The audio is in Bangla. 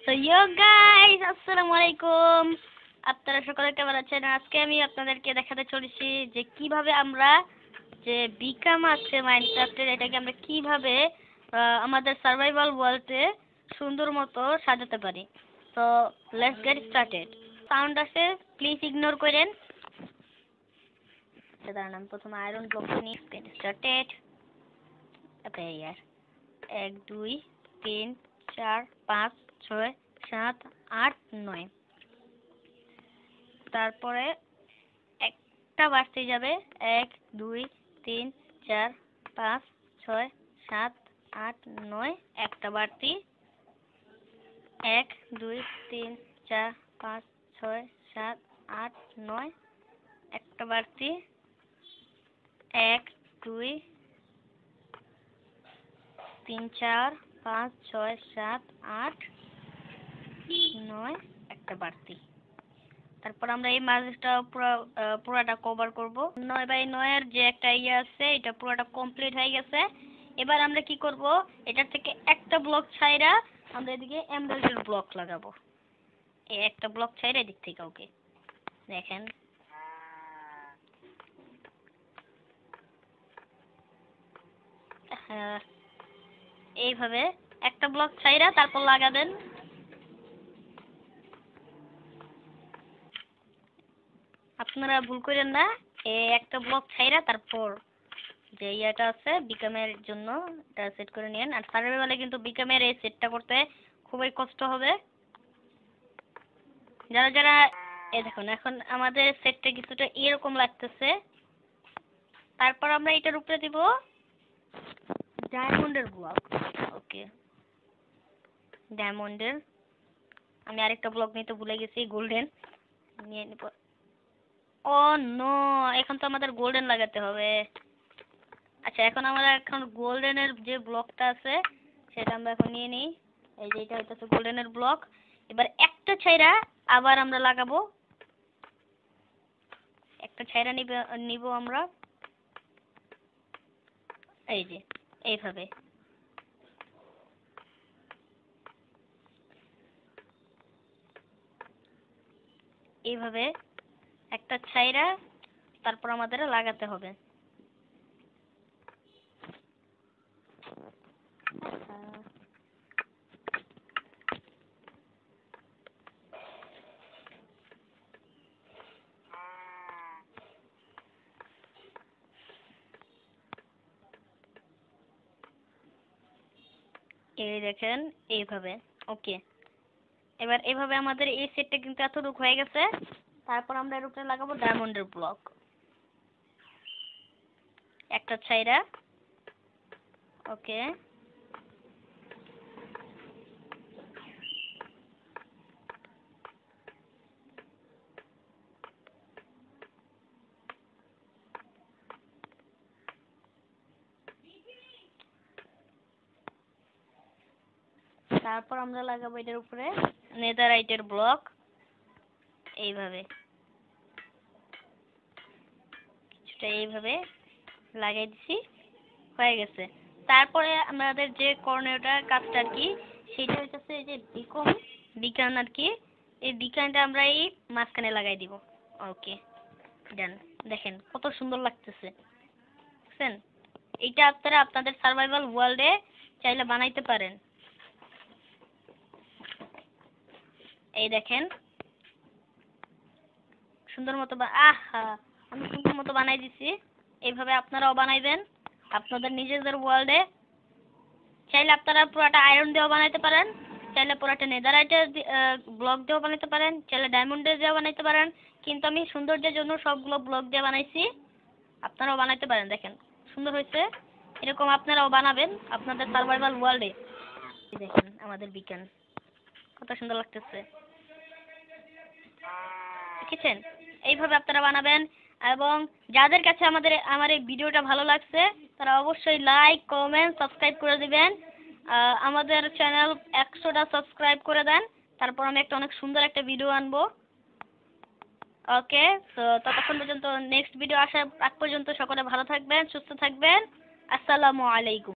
So yo guys, আসসালামু আলাইকুম। আপনারা সকলে কেমন আছেন? আজকে আমি আপনাদেরকে দেখাতে চলেছি যে কিভাবে আমরা যে বিকাম আছে মাইনক্রাফটের, এটাকে আমরা কিভাবে আমাদের সার্ভাইভাল ওয়ার্ল্ডে সুন্দর মতো সাজাতে পারি। তো লেটস গেট স্টার্টেড। সাউন্ড আছে, প্লিজ ইগনোর করেন। সাধারণ আমি প্রথমে আয়রন ব্লক নিই। Get started. Okay year 1 2 3 4 5 6 7 8 9। তারপরে একটা বাড়তে যাবে 1 2 3 4 5 6 7 8 9। একটা বাড়তি 1 2 3 4 5 6 7 8 9। একটা বাড়তি 1 2 3 4 5 6 7 8 9। একটা বাড়তি। তারপর আমরা এই মাঝটা পুরোটা কভার করব। 9x9 এর যে একটা ইয়ে আছে, এটা পুরোটা কমপ্লিট হয়ে গেছে। এবার আমরা কি করব, এটার থেকে একটা ব্লক ছাইরা আমরা এদিকে এমরাল্ডের ব্লক লাগাবো। এই একটা ব্লক ছাইরা এদিক থেকে ওকে দেখেন এইভাবে একটা ব্লক ছাইরা তারপর লাগাবেন। আপনারা ভুল করেন না, এই একটা ব্লক ছাইরা তারপর যে ইয়াটা আছে বিকামের জন্য এটা সেট করে নিন। আর সার্ভাইভালে কিন্তু বিকামের এই সেটটা করতে খুবই কষ্ট হবে। যারা যারা এই দেখুন, এখন আমাদের সেটটা কিছুটা এরকম লাগতেছে। তারপর আমরা এটার উপরে দিব ডায়মন্ডের ব্লক। ওকে, ডায়মন্ডের আমি আরেকটা ব্লক নিতে ভুলে গেছি, গোল্ডেন নিয়ে নিব। ও নো, এখন তো আমাদের গোল্ডেন লাগাতে হবে। আচ্ছা, এখন গোল্ডেনের যে ব্লকটা আছে সেটা আমরা এখন নিয়ে নিই। এই যে এটা হইতেছে গোল্ডেনের ব্লক। এবার একটা ছাইরা আবার আমরা লাগাবো। একটা ছাইরা নিব আমরা। এই যে এইভাবে এইভাবে একটা ছাইরা তারপর আমাদের লাগাতে হবে। এই দেখেন এইভাবে। ওকে, এবার এইভাবে আমাদের এই সেটটা কিন্তু এতটুকু হয়ে গেছে। তারপর আমরা এর উপরে লাগাবো ডায়মন্ডের ব্লক। একটা ছাইরা ওকে, তারপর আমরা লাগাবো এটার উপরে নেদারাইটের ব্লক। এইভাবে কিছুটা এইভাবে লাগাই দিছি, হয়ে গেছে। তারপরে আমাদের যে কর্নারটা কাজটা আর কি, সেটা হচ্ছে এই যে বিকন আর কি, এই বিকনটা আমরা এই মাঝখানে লাগাই দিব। ওকে ডান। দেখেন কত সুন্দর লাগতেছে, বুঝছেন? এইটা আপনারা আপনাদের সার্ভাইভাল ওয়ার্ল্ডে চাইলে বানাইতে পারেন। এই দেখেন সুন্দর মতো আমি সুন্দর মতো বানাই দিছি। এইভাবে আপনারাও বানাইবেন আপনাদের নিজেদের ওয়ার্ল্ডে। চাইলে আপনারা পুরোটা আয়রন দিয়েও বানাইতে পারেন, চাইলে পুরোটা নেদারাইটের ব্লক দিয়েও বানাইতে পারেন, চাইলে ডায়মন্ডের দিয়েও বানাইতে পারেন। কিন্তু আমি সৌন্দর্যের জন্য সবগুলো ব্লক দিয়ে বানাইছি। আপনারাও বানাইতে পারেন। দেখেন সুন্দর হয়েছে। এরকম আপনারাও বানাবেন আপনাদের সার্ভাইভাল ওয়ার্ল্ডে। দেখেন আমাদের বিকন কত সুন্দর লাগতেছে, দেখেছেন? এইভাবে আপনারা বানাবেন। এবং যাদের কাছে আমার এই ভিডিওটা ভালো লাগছে তারা অবশ্যই লাইক কমেন্ট সাবস্ক্রাইব করে দিবেন। আমাদের চ্যানেল 100টা সাবস্ক্রাইব করে দেন, তারপর আমি অনেক সুন্দর একটা ভিডিও আনবো। ওকে, তো ততক্ষণ পর্যন্ত নেক্সট ভিডিও আসার আগ পর্যন্ত সকলে ভালো থাকবেন, সুস্থ থাকবেন। আসসালামু আলাইকুম।